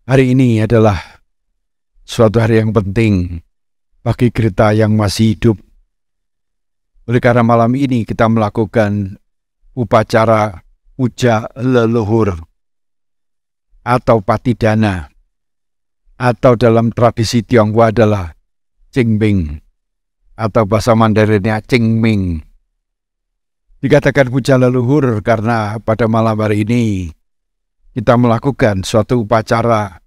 Hari ini adalah suatu hari yang penting bagi kita yang masih hidup. Oleh karena malam ini kita melakukan upacara puja leluhur atau patidana, atau dalam tradisi Tionghoa adalah Qingming, atau bahasa Mandarinnya Qingming. Dikatakan puja leluhur karena pada malam hari ini kita melakukan suatu upacara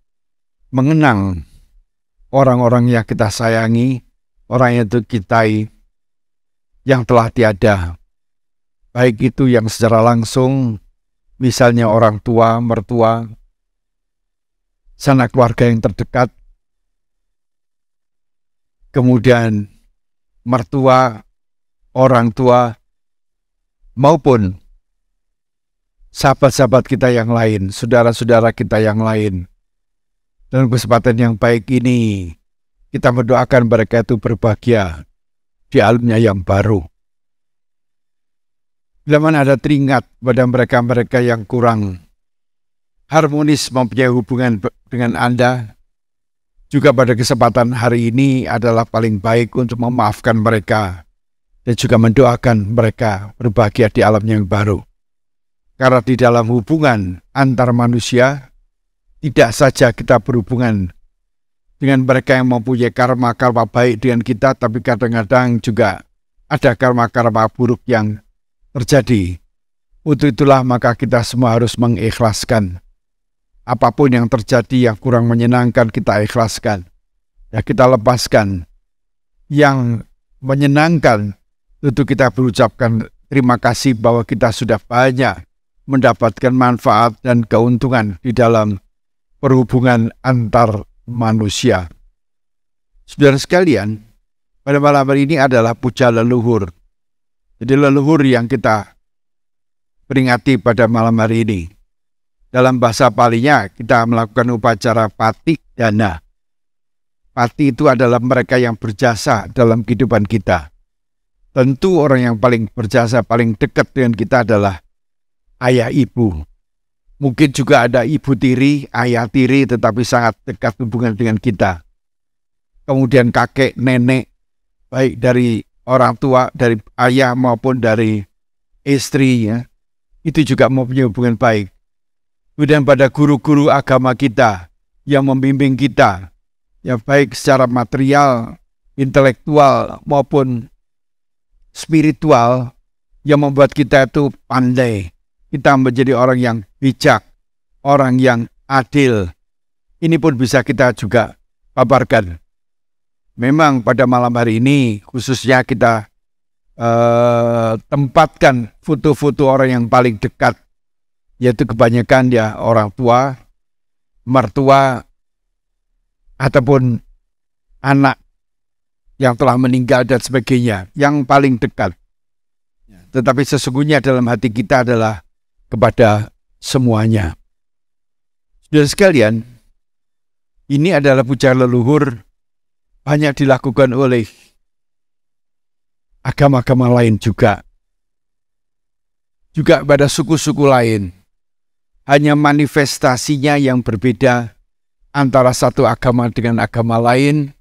mengenang orang-orang yang kita sayangi, orang yang kita yang telah tiada. Baik itu yang secara langsung, misalnya orang tua, mertua, sanak keluarga yang terdekat, kemudian mertua, orang tua, maupun sahabat-sahabat kita yang lain, saudara-saudara kita yang lain. Dalam kesempatan yang baik ini, kita mendoakan mereka itu berbahagia di alamnya yang baru. Bila mana ada teringat pada mereka-mereka yang kurang harmonis mempunyai hubungan dengan Anda, juga pada kesempatan hari ini adalah paling baik untuk memaafkan mereka dan juga mendoakan mereka berbahagia di alam yang baru. Karena di dalam hubungan antar manusia, tidak saja kita berhubungan dengan mereka yang mempunyai karma-karma baik dengan kita, tapi kadang-kadang juga ada karma-karma buruk yang terjadi. Untuk itulah maka kita semua harus mengikhlaskan. Apapun yang terjadi yang kurang menyenangkan kita ikhlaskan. Ya, kita lepaskan. Yang menyenangkan tentu kita berucapkan terima kasih bahwa kita sudah banyak mendapatkan manfaat dan keuntungan di dalam perhubungan antar manusia. Saudara sekalian, pada malam hari ini adalah puja leluhur. Jadi leluhur yang kita peringati pada malam hari ini. Dalam bahasa Palinya kita melakukan upacara patidana. Pati itu adalah mereka yang berjasa dalam kehidupan kita. Tentu orang yang paling berjasa, paling dekat dengan kita adalah ayah ibu. Mungkin juga ada ibu tiri, ayah tiri, tetapi sangat dekat hubungan dengan kita. Kemudian kakek, nenek, baik dari orang tua, dari ayah maupun dari istri, ya, itu juga mempunyai hubungan baik. Kemudian pada guru-guru agama kita yang membimbing kita, ya baik secara material, intelektual maupun spiritual, yang membuat kita itu pandai. Kita menjadi orang yang bijak, orang yang adil. Ini pun bisa kita juga paparkan. Memang pada malam hari ini khususnya kita tempatkan foto-foto orang yang paling dekat, yaitu kebanyakan ya orang tua, mertua, ataupun anak yang telah meninggal dan sebagainya, yang paling dekat. Tetapi sesungguhnya dalam hati kita adalah kepada semuanya. Saudara sekalian, ini adalah puja leluhur banyak dilakukan oleh agama-agama lain juga. Juga pada suku-suku lain. Hanya manifestasinya yang berbeda antara satu agama dengan agama lain,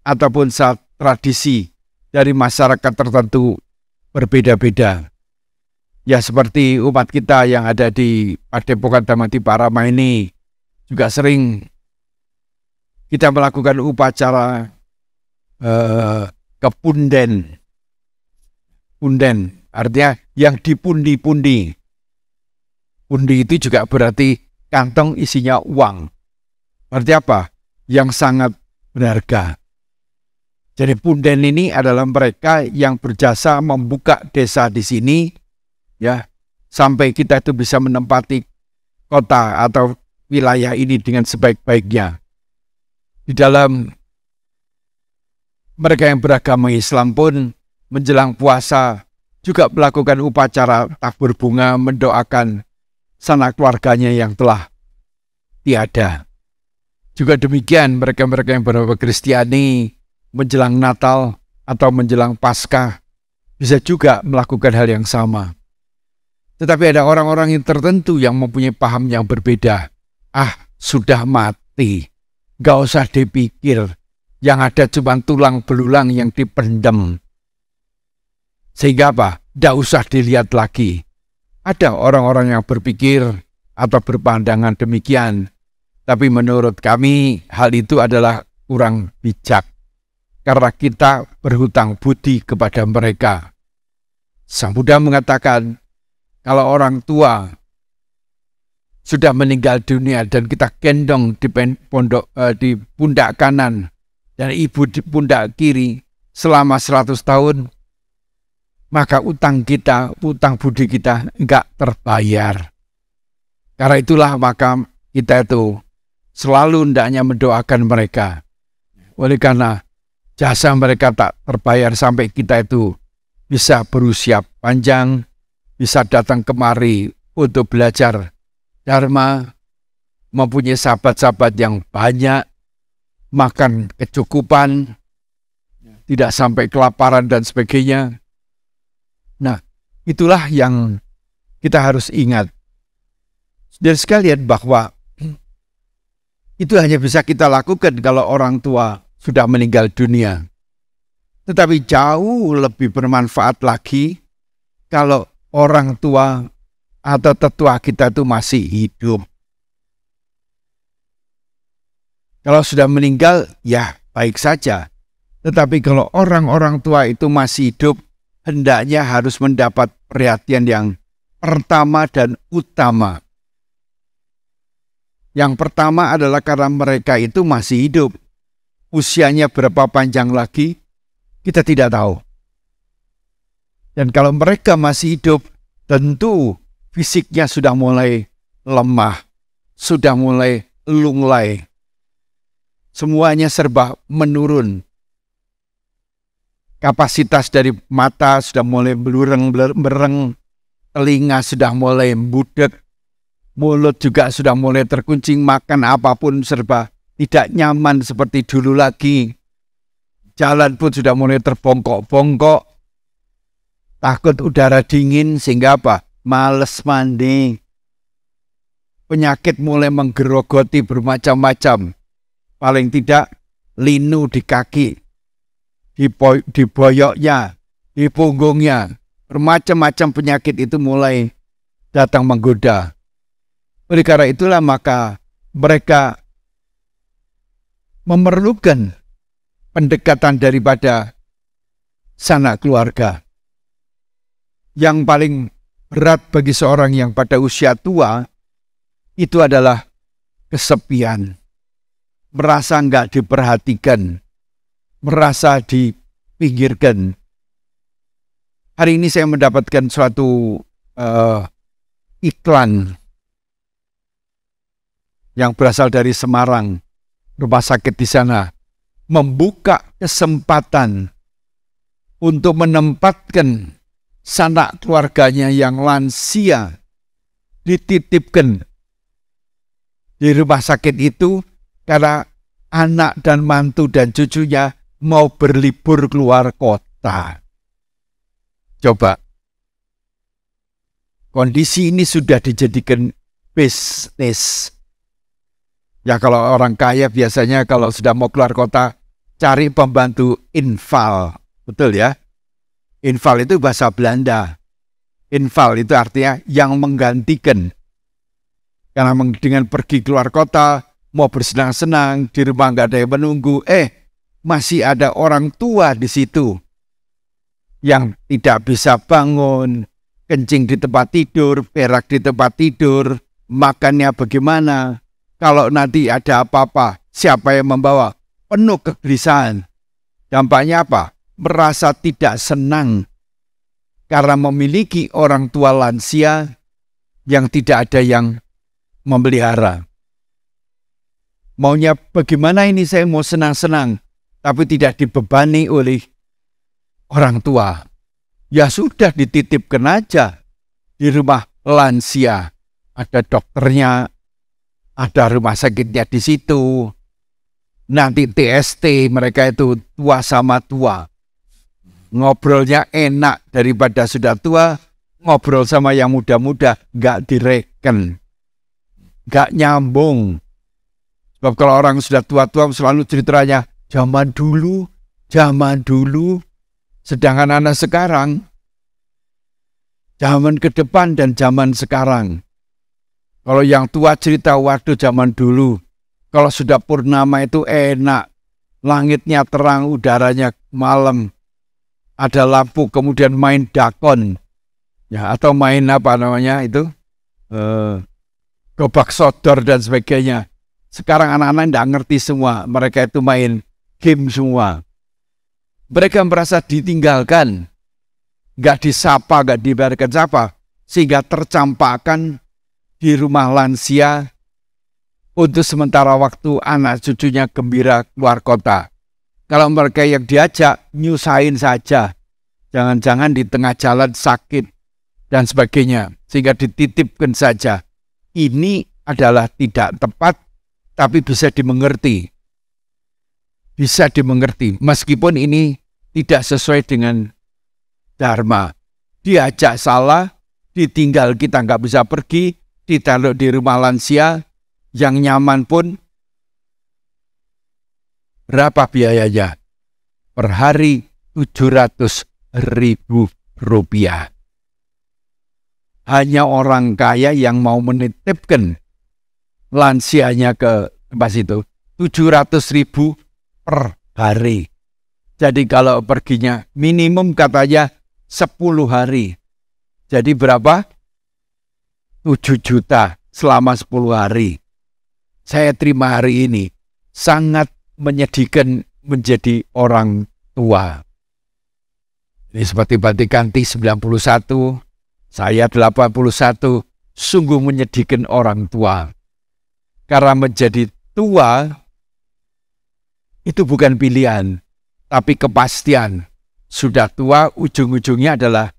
ataupun saat tradisi dari masyarakat tertentu berbeda-beda. Ya seperti umat kita yang ada di Padepokan Dhammadipārama ini juga sering kita melakukan upacara kepunden. Punden artinya yang dipundi-pundi. Pundi itu juga berarti kantong isinya uang. Berarti apa? Yang sangat berharga. Jadi punden ini adalah mereka yang berjasa membuka desa di sini, ya, sampai kita itu bisa menempati kota atau wilayah ini dengan sebaik-baiknya. Di dalam mereka yang beragama Islam pun menjelang puasa juga melakukan upacara tabur bunga mendoakan sanak keluarganya yang telah tiada. Juga demikian mereka-mereka yang beragama Kristiani menjelang Natal atau menjelang Paskah bisa juga melakukan hal yang sama. Tetapi ada orang-orang yang tertentu yang mempunyai paham yang berbeda. Sudah mati. hati. Gak usah dipikir. Yang ada cuma tulang belulang yang dipendam. Sehingga apa? Gak usah dilihat lagi. Ada orang-orang yang berpikir atau berpandangan demikian. Tapi menurut kami hal itu adalah kurang bijak. Karena kita berhutang budi kepada mereka. Sang Buddha mengatakan, kalau orang tua sudah meninggal dunia dan kita gendong di pundak kanan dan ibu di pundak kiri selama 100 tahun, maka utang budi kita enggak terbayar. Karena itulah maka kita itu selalu hendaknya mendoakan mereka. Oleh karena jasa mereka tak terbayar sampai kita itu bisa berusia panjang, bisa datang kemari untuk belajar Dharma, mempunyai sahabat-sahabat yang banyak, makan kecukupan, tidak sampai kelaparan dan sebagainya. Nah, itulah yang kita harus ingat. Dan sekalian bahwa itu hanya bisa kita lakukan kalau orang tua sudah meninggal dunia. Tetapi jauh lebih bermanfaat lagi kalau orang tua atau tetua kita itu masih hidup. Kalau sudah meninggal, ya baik saja. Tetapi kalau orang-orang tua itu masih hidup, hendaknya harus mendapat perhatian yang pertama dan utama. Yang pertama adalah karena mereka itu masih hidup. Usianya berapa panjang lagi, kita tidak tahu. Dan kalau mereka masih hidup, tentu fisiknya sudah mulai lemah, sudah mulai lunglai. Semuanya serba menurun. Kapasitas dari mata sudah mulai bereng, telinga sudah mulai budek, mulut juga sudah mulai terkuncing, makan apapun serba tidak nyaman seperti dulu lagi. Jalan pun sudah mulai terbongkok-bongkok. Takut udara dingin sehingga apa? Males mandi. Penyakit mulai menggerogoti bermacam-macam. Paling tidak linu di kaki, di boyoknya, di punggungnya. Bermacam-macam penyakit itu mulai datang menggoda. Oleh karena itulah maka mereka memerlukan pendekatan daripada sanak keluarga. Yang paling berat bagi seorang yang pada usia tua itu adalah kesepian. Merasa enggak diperhatikan, merasa dipinggirkan. Hari ini saya mendapatkan suatu iklan yang berasal dari Semarang. Rumah sakit di sana membuka kesempatan untuk menempatkan sanak keluarganya yang lansia dititipkan di rumah sakit itu karena anak dan mantu dan cucunya mau berlibur keluar kota. Coba, kondisi ini sudah dijadikan bisnis. Ya kalau orang kaya biasanya kalau sudah mau keluar kota cari pembantu infal. Betul ya? Infal itu bahasa Belanda. Infal itu artinya yang menggantikan. Karena dengan pergi keluar kota, mau bersenang-senang, di rumah nggak ada yang menunggu. Masih ada orang tua di situ. Yang tidak bisa bangun, kencing di tempat tidur, berak di tempat tidur, makannya bagaimana. Kalau nanti ada apa-apa, siapa yang membawa? Penuh kegelisahan. Dampaknya apa? Merasa tidak senang karena memiliki orang tua lansia yang tidak ada yang memelihara. Maunya bagaimana ini saya mau senang-senang, tapi tidak dibebani oleh orang tua. Ya sudah dititipkan aja di rumah lansia. Ada dokternya, ada rumah sakitnya di situ. Nanti TST mereka itu tua sama tua. Ngobrolnya enak daripada sudah tua, ngobrol sama yang muda-muda gak direken. Gak nyambung. Sebab kalau orang sudah tua-tua selalu ceritanya zaman dulu. Sedangkan anak sekarang, zaman ke depan dan zaman sekarang. Kalau yang tua cerita waktu zaman dulu, kalau sudah purnama itu enak, langitnya terang, udaranya malam, ada lampu, kemudian main dakon, ya atau main apa namanya itu, gobak sodor dan sebagainya. Sekarang anak-anak tidak ngerti semua, mereka itu main game semua. Mereka merasa ditinggalkan, nggak disapa, nggak dibiarkan sapa, sehingga tercampakkan di rumah lansia untuk sementara waktu anak cucunya gembira keluar kota. Kalau mereka yang diajak, nyusahin saja. Jangan-jangan di tengah jalan sakit dan sebagainya, sehingga dititipkan saja. Ini adalah tidak tepat, tapi bisa dimengerti. Bisa dimengerti, meskipun ini tidak sesuai dengan dharma. Diajak salah, ditinggal kita nggak bisa pergi, ditaruh di rumah lansia, yang nyaman pun berapa biayanya? Per hari 700.000 rupiah. Hanya orang kaya yang mau menitipkan lansianya ke tempat situ, 700.000 per hari. Jadi kalau perginya minimum katanya 10 hari. Jadi berapa? 7 juta selama 10 hari. Saya terima hari ini. Sangat menyedihkan menjadi orang tua. Ini seperti Vatikanti 91, saya 81, sungguh menyedihkan orang tua. Karena menjadi tua itu bukan pilihan, tapi kepastian. Sudah tua, ujung-ujungnya adalah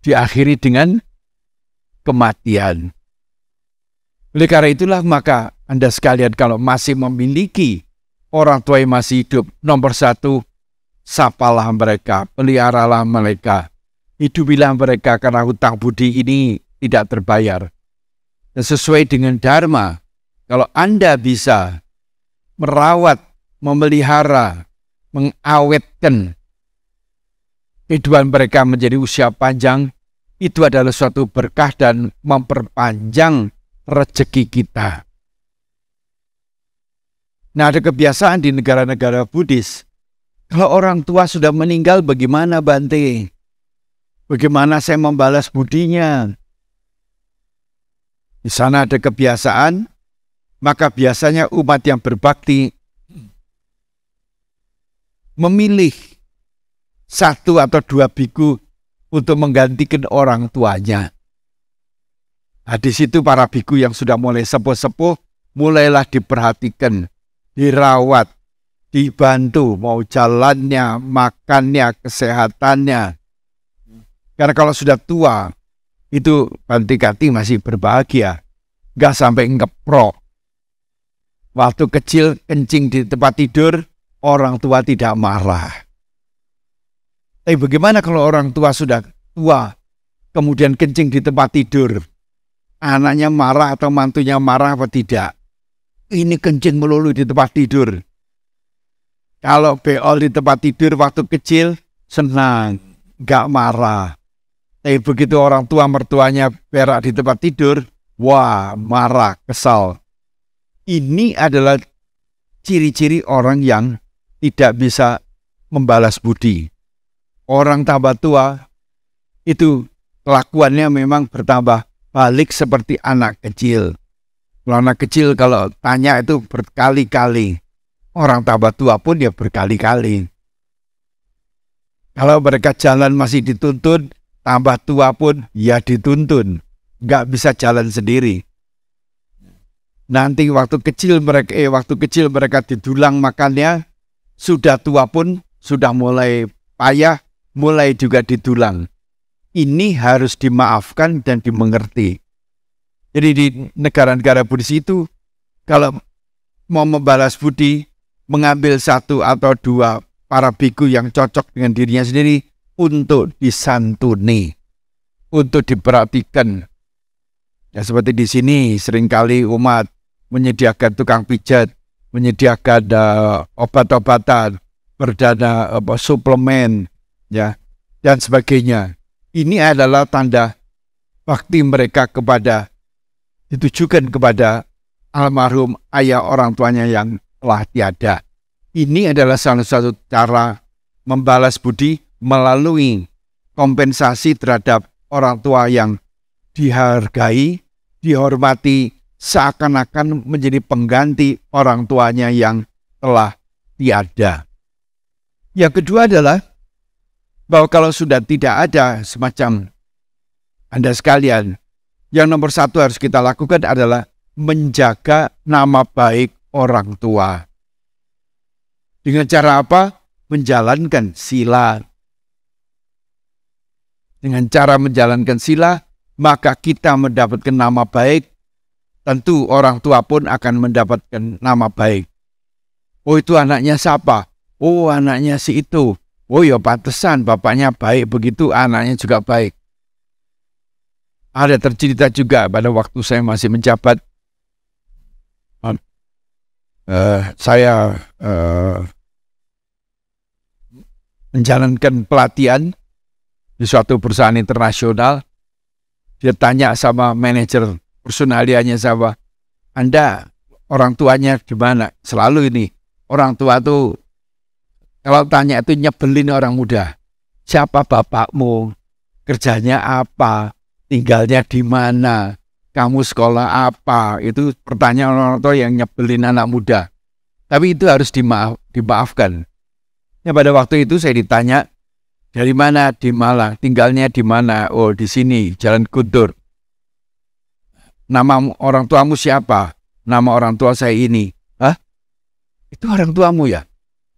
diakhiri dengan kematian. Oleh karena itulah maka Anda sekalian kalau masih memiliki orang tua yang masih hidup, nomor 1, sapalah mereka, peliharalah mereka. Hidupilah mereka karena hutang budi ini tidak terbayar. Dan sesuai dengan dharma, kalau Anda bisa merawat, memelihara, mengawetkan kehidupan mereka menjadi usia panjang, itu adalah suatu berkah dan memperpanjang rezeki kita. Nah, ada kebiasaan di negara-negara Buddhis. Kalau orang tua sudah meninggal, bagaimana Bante? Bagaimana saya membalas budinya? Di sana ada kebiasaan, maka biasanya umat yang berbakti memilih 1 atau 2 biku untuk menggantikan orang tuanya. Nah, di situ para biku yang sudah mulai sepuh-sepuh mulailah diperhatikan, dirawat, dibantu, mau jalannya, makannya, kesehatannya. Karena kalau sudah tua, itu Vatikanti masih berbahagia, nggak sampai ngeprok. Waktu kecil kencing di tempat tidur, orang tua tidak marah. Tapi bagaimana kalau orang tua sudah tua, kemudian kencing di tempat tidur? Anaknya marah atau mantunya marah apa tidak? Ini kencing melulu di tempat tidur. Kalau beol di tempat tidur waktu kecil, senang, nggak marah. Tapi begitu orang tua mertuanya berak di tempat tidur, wah marah, kesal. Ini adalah ciri-ciri orang yang tidak bisa membalas budi. Orang tambah tua, itu kelakuannya memang bertambah balik seperti anak kecil. Kalau anak kecil kalau tanya itu berkali-kali. Orang tambah tua pun ya berkali-kali. Kalau mereka jalan masih dituntun, tambah tua pun ya dituntun. Nggak bisa jalan sendiri. Nanti waktu kecil mereka didulang makannya, sudah tua pun sudah mulai payah, mulai juga didulang. Ini harus dimaafkan dan dimengerti. Jadi di negara-negara Buddhis itu, kalau mau membalas budi, mengambil 1 atau 2 para biku yang cocok dengan dirinya sendiri untuk disantuni, untuk diperhatikan. Ya seperti di sini seringkali umat menyediakan tukang pijat, menyediakan obat-obatan, berdana suplemen, ya, dan sebagainya. Ini adalah tanda bakti mereka ditujukan kepada almarhum ayah orang tuanya yang telah tiada. Ini adalah salah satu cara membalas budi melalui kompensasi terhadap orang tua yang dihargai, dihormati, seakan-akan menjadi pengganti orang tuanya yang telah tiada. Yang kedua adalah bahwa kalau sudah tidak ada semacam Anda sekalian, yang nomor satu harus kita lakukan adalah menjaga nama baik orang tua. Dengan cara apa? Menjalankan sila. Dengan cara menjalankan sila, maka kita mendapatkan nama baik. Tentu orang tua pun akan mendapatkan nama baik. Oh, itu anaknya siapa? Oh, anaknya si itu. Oh, ya pantesan bapaknya baik begitu, anaknya juga baik. Ada tercerita juga pada waktu saya masih menjabat. Saya menjalankan pelatihan di suatu perusahaan internasional. Dia tanya sama manajer personalianya, sama Anda orang tuanya gimana? Selalu ini orang tua tuh kalau tanya itu nyebelin orang muda. Siapa bapakmu? Kerjanya apa? Tinggalnya di mana? Kamu sekolah apa? Itu pertanyaan orang tua yang nyebelin anak muda. Tapi itu harus dimaafkan. Ya, pada waktu itu saya ditanya, dari mana? Di Malang. Tinggalnya di mana? Oh, di sini, Jalan Guntur. Nama orang tuamu siapa? Nama orang tua saya ini. Hah? Itu orang tuamu ya?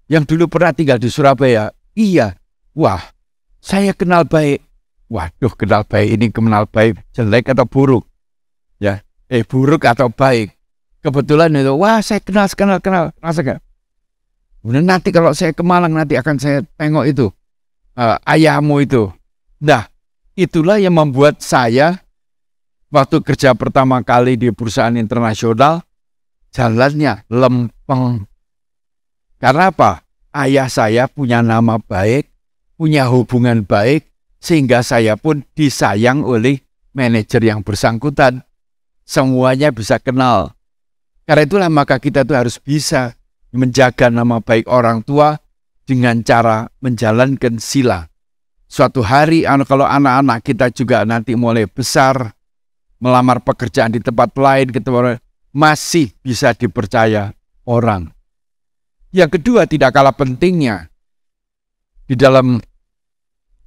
Yang dulu pernah tinggal di Surabaya? Iya. Wah, saya kenal baik. Waduh, kenal baik ini kenal baik jelek atau buruk? Ya, buruk atau baik? Kebetulan itu, wah saya kenal. Rasakan. Kemudian nanti kalau saya ke Malang nanti akan saya tengok itu ayahmu itu. Nah, itulah yang membuat saya waktu kerja pertama kali di perusahaan internasional jalannya lempeng. Karena apa? Ayah saya punya nama baik, punya hubungan baik, sehingga saya pun disayang oleh manajer yang bersangkutan. Semuanya bisa kenal. Karena itulah maka kita tuh harus bisa menjaga nama baik orang tua dengan cara menjalankan sila. Suatu hari kalau anak-anak kita juga nanti mulai besar, melamar pekerjaan di tempat lain, masih bisa dipercaya orang. Yang kedua, tidak kalah pentingnya di dalam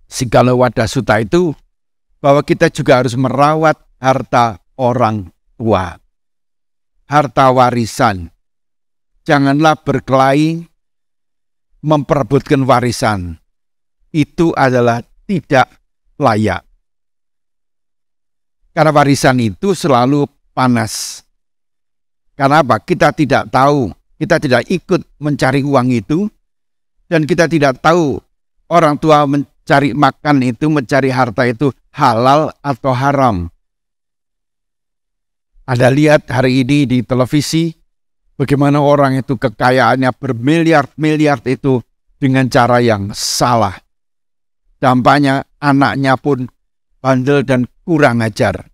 Sigala Wadah Sutta itu, bahwa kita juga harus merawat harta orang tua. Harta warisan. Janganlah berkelahi memperebutkan warisan. Itu adalah tidak layak. Karena warisan itu selalu panas. Karena apa? Kita tidak tahu, kita tidak ikut mencari uang itu, dan kita tidak tahu orang tua mencari makan itu, mencari harta itu halal atau haram. Anda lihat hari ini di televisi, bagaimana orang itu kekayaannya bermiliar-miliar itu dengan cara yang salah. Dampaknya anaknya pun bandel dan kurang ajar.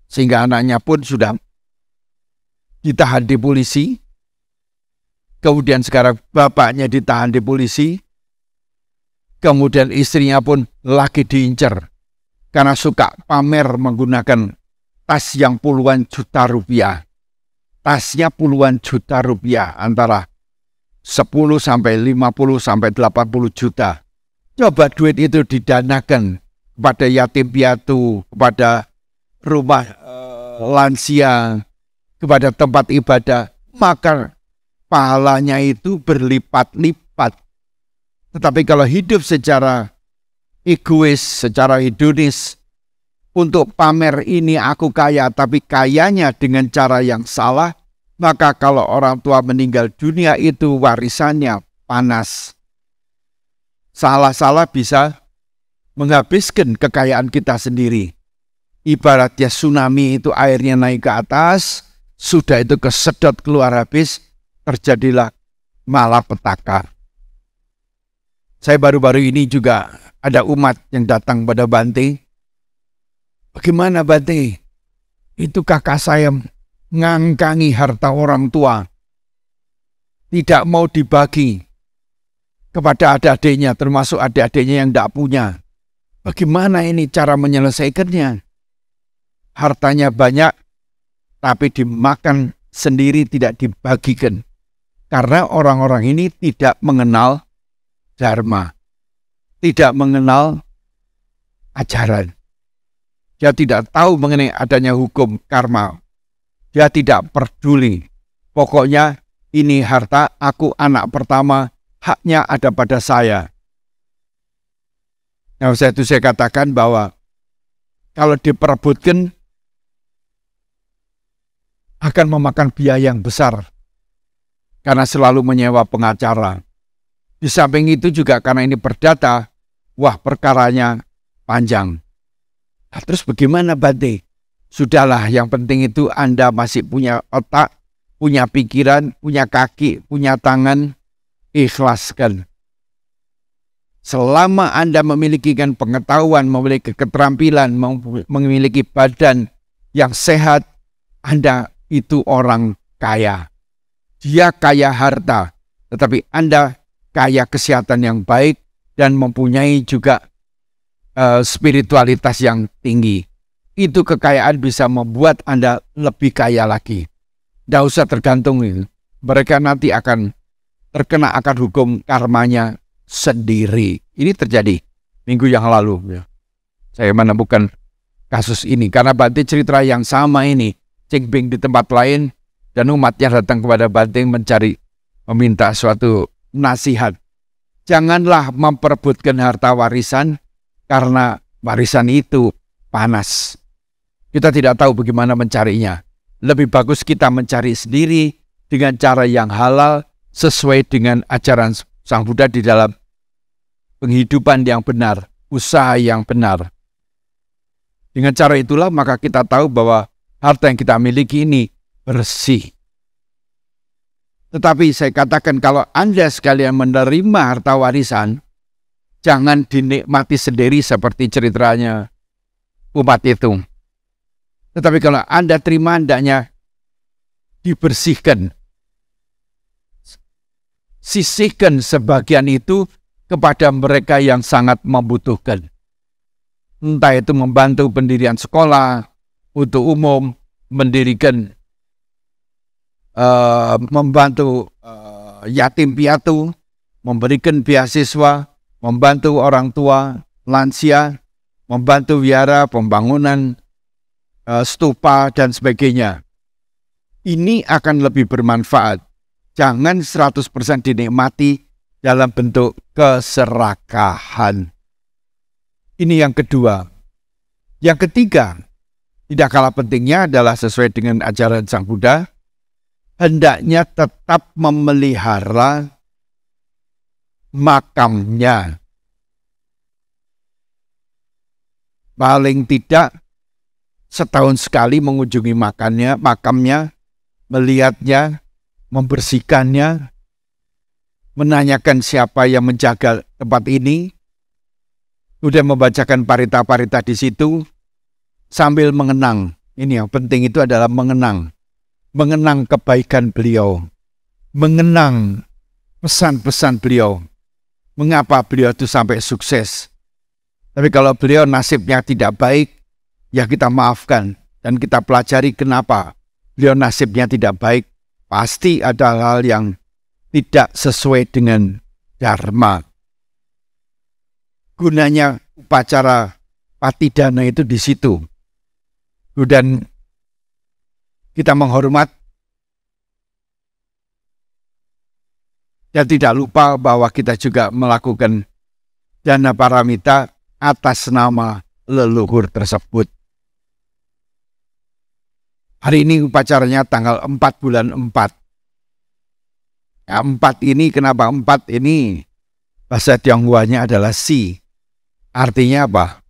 Sehingga anaknya pun sudah ditahan di polisi. Kemudian sekarang bapaknya ditahan di polisi. Kemudian istrinya pun lagi diincar. Karena suka pamer menggunakan tas yang puluhan juta rupiah. Tasnya puluhan juta rupiah, antara 10 sampai 50 sampai 80 juta. Coba duit itu didanakan kepada yatim piatu, kepada rumah lansia, kepada tempat ibadah, maka pahalanya itu berlipat-lipat. Tetapi kalau hidup secara egois, secara hedonis, untuk pamer ini aku kaya, tapi kayanya dengan cara yang salah, maka kalau orang tua meninggal dunia itu warisannya panas. Salah-salah bisa menghabiskan kekayaan kita sendiri. Ibaratnya tsunami itu airnya naik ke atas, sudah itu kesedot keluar habis, terjadilah malapetaka. Saya baru-baru ini juga ada umat yang datang pada Bante. Bagaimana Bante? Itu kakak saya ngangkangi harta orang tua. Tidak mau dibagi kepada adik-adiknya, termasuk adik-adiknya yang tidak punya. Bagaimana ini cara menyelesaikannya? Hartanya banyak, tapi dimakan sendiri, tidak dibagikan. Karena orang-orang ini tidak mengenal dharma, tidak mengenal ajaran. Dia tidak tahu mengenai adanya hukum karma. Dia tidak peduli. Pokoknya ini harta, aku anak pertama, haknya ada pada saya. Nah, saya katakan bahwa kalau diperebutkan akan memakan biaya yang besar karena selalu menyewa pengacara. Di samping itu juga karena ini perdata, wah perkaranya panjang. Nah, terus bagaimana Bante? Sudahlah, yang penting itu Anda masih punya otak, punya pikiran, punya kaki, punya tangan, ikhlaskan. Selama Anda memiliki pengetahuan, memiliki keterampilan, memiliki badan yang sehat, Anda itu orang kaya. Dia kaya harta, tetapi Anda kaya kesehatan yang baik dan mempunyai juga spiritualitas yang tinggi. Itu kekayaan bisa membuat Anda lebih kaya lagi. Tidak usah tergantung itu. Mereka nanti akan terkena akan hukum karmanya sendiri. Ini terjadi minggu yang lalu. Saya menemukan kasus ini karena Bante cerita yang sama ini. Cingbing di tempat lain dan umatnya datang kepada Bante meminta suatu nasihat. Janganlah memperebutkan harta warisan karena warisan itu panas. Kita tidak tahu bagaimana mencarinya. Lebih bagus kita mencari sendiri dengan cara yang halal sesuai dengan ajaran Sang Buddha di dalam penghidupan yang benar, usaha yang benar. Dengan cara itulah maka kita tahu bahwa harta yang kita miliki ini bersih. Tetapi saya katakan kalau Anda sekalian menerima harta warisan, jangan dinikmati sendiri seperti ceritanya umat itu. Tetapi kalau Anda terima, hendaknya dibersihkan. Sisihkan sebagian itu kepada mereka yang sangat membutuhkan. Entah itu membantu pendirian sekolah untuk umum, mendirikan, membantu yatim piatu, memberikan beasiswa, membantu orang tua, lansia, membantu wihara, pembangunan stupa dan sebagainya. Ini akan lebih bermanfaat. Jangan 100% dinikmati dalam bentuk keserakahan. Ini yang kedua. Yang ketiga, tidak kalah pentingnya adalah sesuai dengan ajaran Sang Buddha, hendaknya tetap memelihara makamnya. Paling tidak setahun sekali mengunjungi makamnya, melihatnya, membersihkannya, menanyakan siapa yang menjaga tempat ini, sudah membacakan parita-parita di situ, sambil mengenang. Ini yang penting itu adalah mengenang kebaikan beliau, mengenang pesan-pesan beliau, mengapa beliau itu sampai sukses. Tapi kalau beliau nasibnya tidak baik, ya kita maafkan dan kita pelajari kenapa beliau nasibnya tidak baik. Pasti ada hal yang tidak sesuai dengan dharma. Gunanya upacara patidana itu di situ. Dan kita menghormat dan tidak lupa bahwa kita juga melakukan dana paramita atas nama leluhur tersebut. Hari ini upacaranya tanggal 4 bulan 4. Ya, 4 ini, kenapa 4 ini? Bahasa Tionghoanya adalah si. Artinya apa?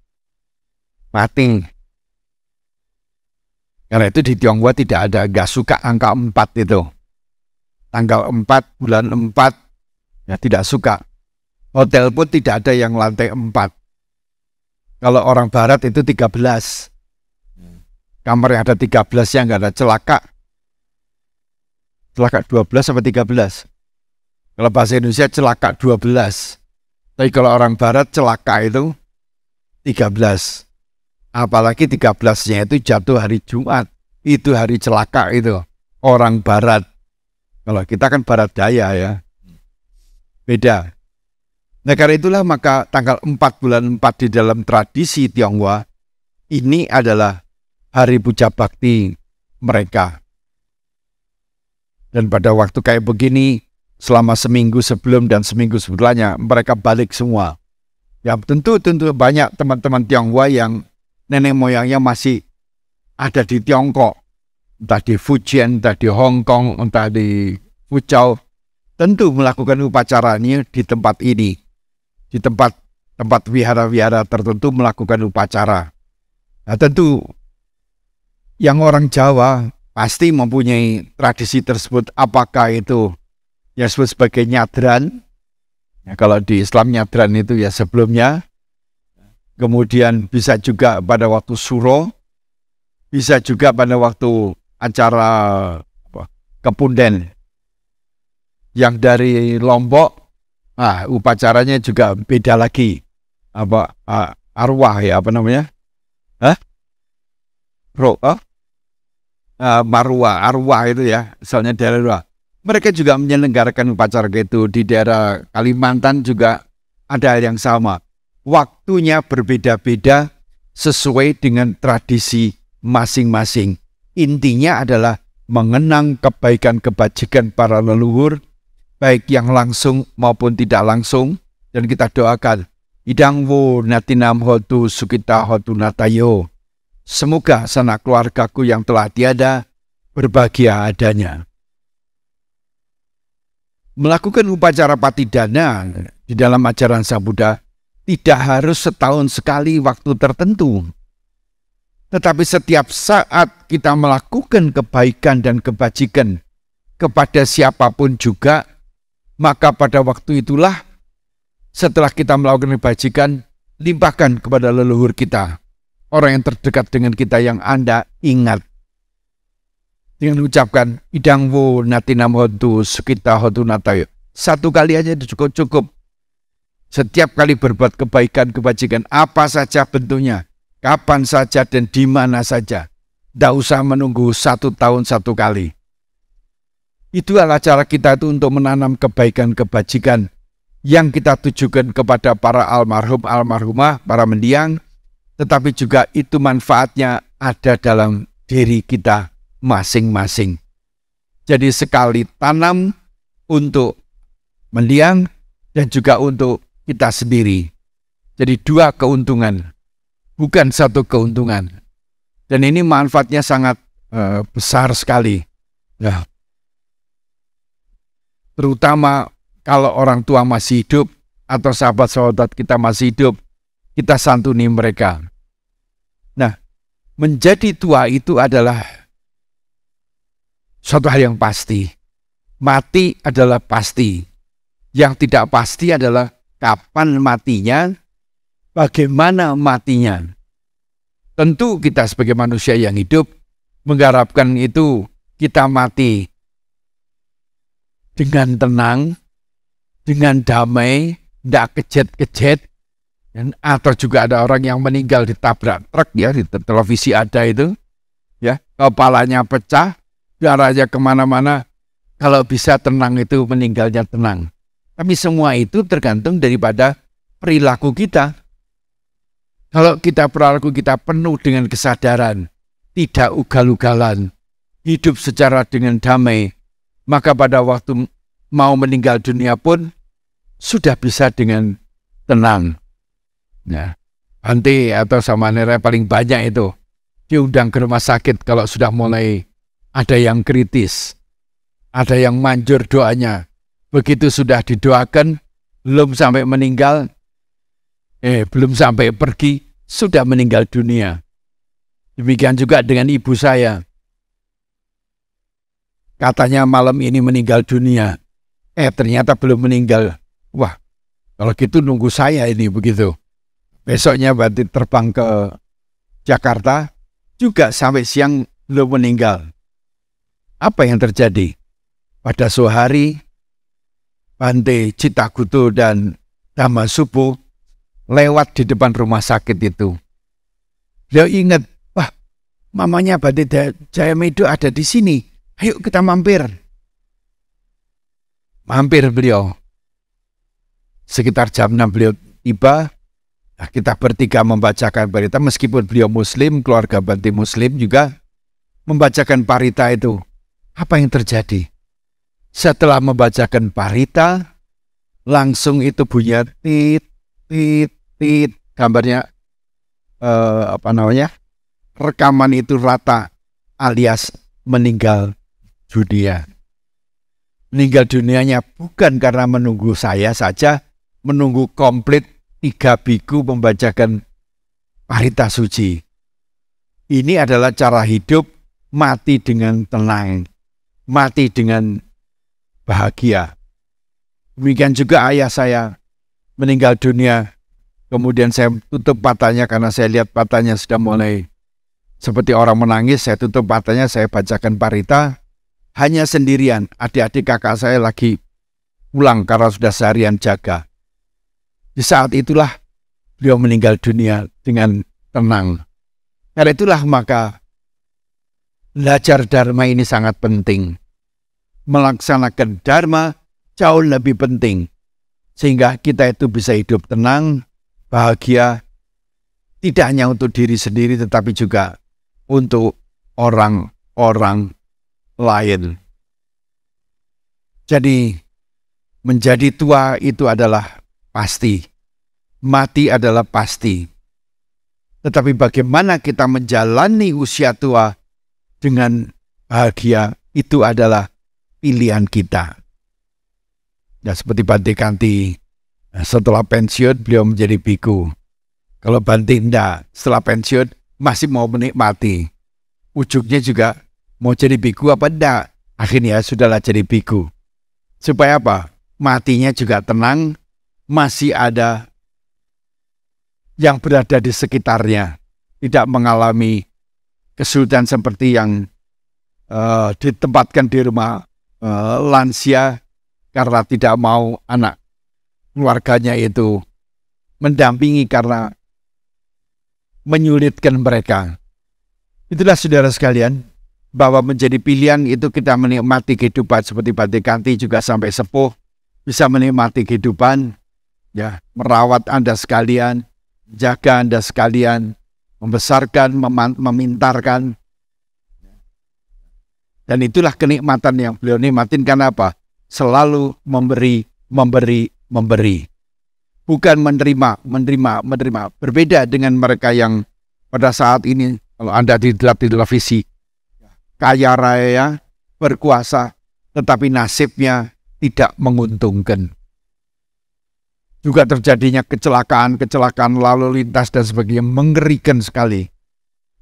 Mati. Karena itu di Tionghoa nggak suka angka 4 itu. Tanggal 4, bulan 4, ya tidak suka. Hotel pun tidak ada yang lantai 4. Kalau orang barat itu 13. Kamar yang ada 13 yang nggak ada celaka. Celaka 12 sampai 13. Kalau bahasa Indonesia celaka 12. Tapi kalau orang barat celaka itu 13. Apalagi 13-nya itu jatuh hari Jumat. Itu hari celaka itu. Orang barat. Kalau kita kan barat daya ya. Beda. Nah karena itulah maka tanggal 4 bulan 4 di dalam tradisi Tionghoa ini adalah hari puja bakti mereka. Dan pada waktu kayak begini, selama seminggu sebelum dan seminggu sebelumnya, mereka balik semua. Ya tentu banyak teman-teman Tionghoa yang nenek moyangnya masih ada di Tiongkok. Entah di Fujian, entah di Hong Kong, entah di Fuzhou. Tentu melakukan upacaranya di tempat ini. Di tempat wihara-wihara tertentu melakukan upacara. Nah tentu yang orang Jawa pasti mempunyai tradisi tersebut, apakah itu yang disebut sebagai nyadran. Ya, kalau di Islam nyadran itu ya sebelumnya. Kemudian bisa juga pada waktu suro, bisa juga pada waktu acara kepunden. Yang dari Lombok, upacaranya juga beda lagi. Arwah ya, apa namanya? Marwah, arwah itu ya, misalnya daerah. Mereka juga menyelenggarakan upacara gitu. Di daerah Kalimantan juga ada yang sama. Waktunya berbeda-beda sesuai dengan tradisi masing-masing. Intinya adalah mengenang kebaikan kebajikan para leluhur, baik yang langsung maupun tidak langsung. Dan kita doakan, Idangwo natinam hotu sukita hotu natayo. Semoga sanak keluargaku yang telah tiada berbahagia adanya. Melakukan upacara patidana di dalam ajaran Sang Buddha tidak harus setahun sekali waktu tertentu. Tetapi setiap saat kita melakukan kebaikan dan kebajikan kepada siapapun juga, maka pada waktu itulah setelah kita melakukan kebajikan, limpahkan kepada leluhur kita. Orang yang terdekat dengan kita yang Anda ingat. Dengan ucapkan, Idangwo natinam hotu sukita hotu natayo. Satu kali aja cukup. Setiap kali berbuat kebaikan, kebajikan, apa saja bentuknya, kapan saja dan di mana saja. Tidak usah menunggu 1 tahun 1 kali. Itu adalah cara kita itu untuk menanam kebaikan, kebajikan yang kita tujukan kepada para almarhum, almarhumah, para mendiang, tetapi juga itu manfaatnya ada dalam diri kita masing-masing. Jadi sekali tanam untuk mendiang dan juga untuk kita sendiri. Jadi 2 keuntungan, bukan 1 keuntungan. Dan ini manfaatnya sangat besar sekali. Ya. Terutama kalau orang tua masih hidup atau sahabat-sahabat kita masih hidup, kita santuni mereka. Nah, menjadi tua itu adalah suatu hal yang pasti. Mati adalah pasti. Yang tidak pasti adalah kapan matinya, bagaimana matinya. Tentu kita sebagai manusia yang hidup mengharapkan itu kita mati dengan tenang, dengan damai, tidak kejet-kejet. Atau juga ada orang yang meninggal ditabrak truk ya, di televisi ada itu, ya, kepalanya pecah, darahnya kemana-mana. Kalau bisa tenang itu meninggalnya tenang. Tapi semua itu tergantung daripada perilaku kita. Kalau perilaku kita penuh dengan kesadaran, tidak ugal-ugalan, hidup secara dengan damai, maka pada waktu mau meninggal dunia pun sudah bisa dengan tenang. Nah, Bante atau Samanera paling banyak itu diundang ke rumah sakit kalau sudah mulai ada yang kritis, ada yang manjur doanya. Begitu sudah didoakan, belum sampai meninggal, belum sampai pergi, sudah meninggal dunia. Demikian juga dengan ibu saya. Katanya malam ini meninggal dunia. Ternyata belum meninggal. Wah, kalau gitu nunggu saya ini begitu. Besoknya berarti terbang ke Jakarta, juga sampai siang belum meninggal. Apa yang terjadi? Pada sore hari, Bante Citagutu dan Dhamma Subo lewat di depan rumah sakit itu. Beliau ingat, wah, mamanya Bante Jayamedo ada di sini. Ayo kita mampir. Mampir beliau. Sekitar jam 6 beliau tiba. Nah, kita bertiga membacakan parita, meskipun beliau Muslim, keluarga Bante Muslim juga membacakan parita itu. Apa yang terjadi? Setelah membacakan parita, langsung itu bunyi tit, tit, tit. Gambarnya, rekaman itu rata alias meninggal dunia. Meninggal dunianya bukan karena menunggu saya saja, menunggu komplit 3 biku membacakan parita suci. Ini adalah cara hidup mati dengan tenang, mati dengan bahagia. Demikian juga ayah saya meninggal dunia. Kemudian saya tutup matanya karena saya lihat matanya sudah mulai seperti orang menangis. Saya tutup matanya, saya bacakan parita. Hanya sendirian, adik-adik kakak saya lagi pulang karena sudah seharian jaga. Di saat itulah beliau meninggal dunia dengan tenang. Karena itulah maka belajar Dharma ini sangat penting. Melaksanakan Dharma jauh lebih penting. Sehingga kita itu bisa hidup tenang, bahagia, tidak hanya untuk diri sendiri tetapi juga untuk orang-orang lain. Jadi menjadi tua itu adalah pasti. Mati adalah pasti. Tetapi bagaimana kita menjalani usia tua dengan bahagia, itu adalah pilihan kita. Ya, seperti Bante Kanti, setelah pensiun beliau menjadi biku. Kalau Bante tidak, setelah pensiun masih mau menikmati. Ujungnya juga mau jadi biku apa enggak? Akhirnya sudahlah jadi biku. Supaya apa? Matinya juga tenang, masih ada yang berada di sekitarnya, tidak mengalami kesulitan seperti yang ditempatkan di rumah lansia karena tidak mau anak keluarganya itu mendampingi karena menyulitkan mereka. Itulah saudara sekalian, bahwa menjadi pilihan itu kita menikmati kehidupan seperti Bante Kanti juga sampai sepuh, bisa menikmati kehidupan, ya, merawat Anda sekalian, jaga Anda sekalian, membesarkan, memintarkan. Dan itulah kenikmatan yang beliau nikmatin karena apa? Selalu memberi, memberi, memberi. Bukan menerima. Berbeda dengan mereka yang pada saat ini, kalau Anda dilihat di televisi, kaya raya, berkuasa, tetapi nasibnya tidak menguntungkan. Juga terjadinya kecelakaan lalu lintas dan sebagainya, mengerikan sekali.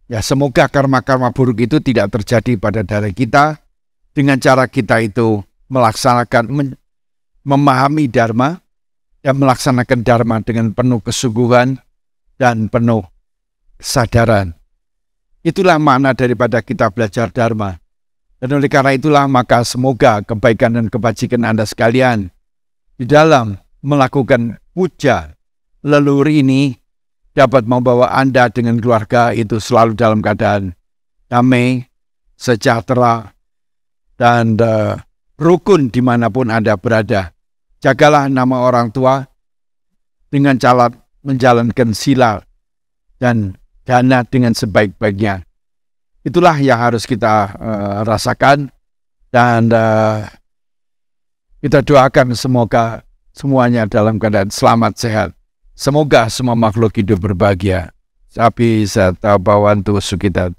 Ya, semoga karma-karma buruk itu tidak terjadi pada diri kita dengan cara kita itu melaksanakan, memahami Dharma dan melaksanakan Dharma dengan penuh kesungguhan dan penuh kesadaran. Itulah makna daripada kita belajar Dharma. Dan oleh karena itulah maka semoga kebaikan dan kebajikan Anda sekalian di dalam melakukan puja leluhur ini dapat membawa Anda dengan keluarga itu selalu dalam keadaan damai, sejahtera, dan rukun dimanapun Anda berada. Jagalah nama orang tua dengan cara menjalankan sila dan dana dengan sebaik-baiknya. Itulah yang harus kita rasakan dan kita doakan semoga semuanya dalam keadaan selamat sehat. Semoga semua makhluk hidup berbahagia. Sapi sata bawantu sukita.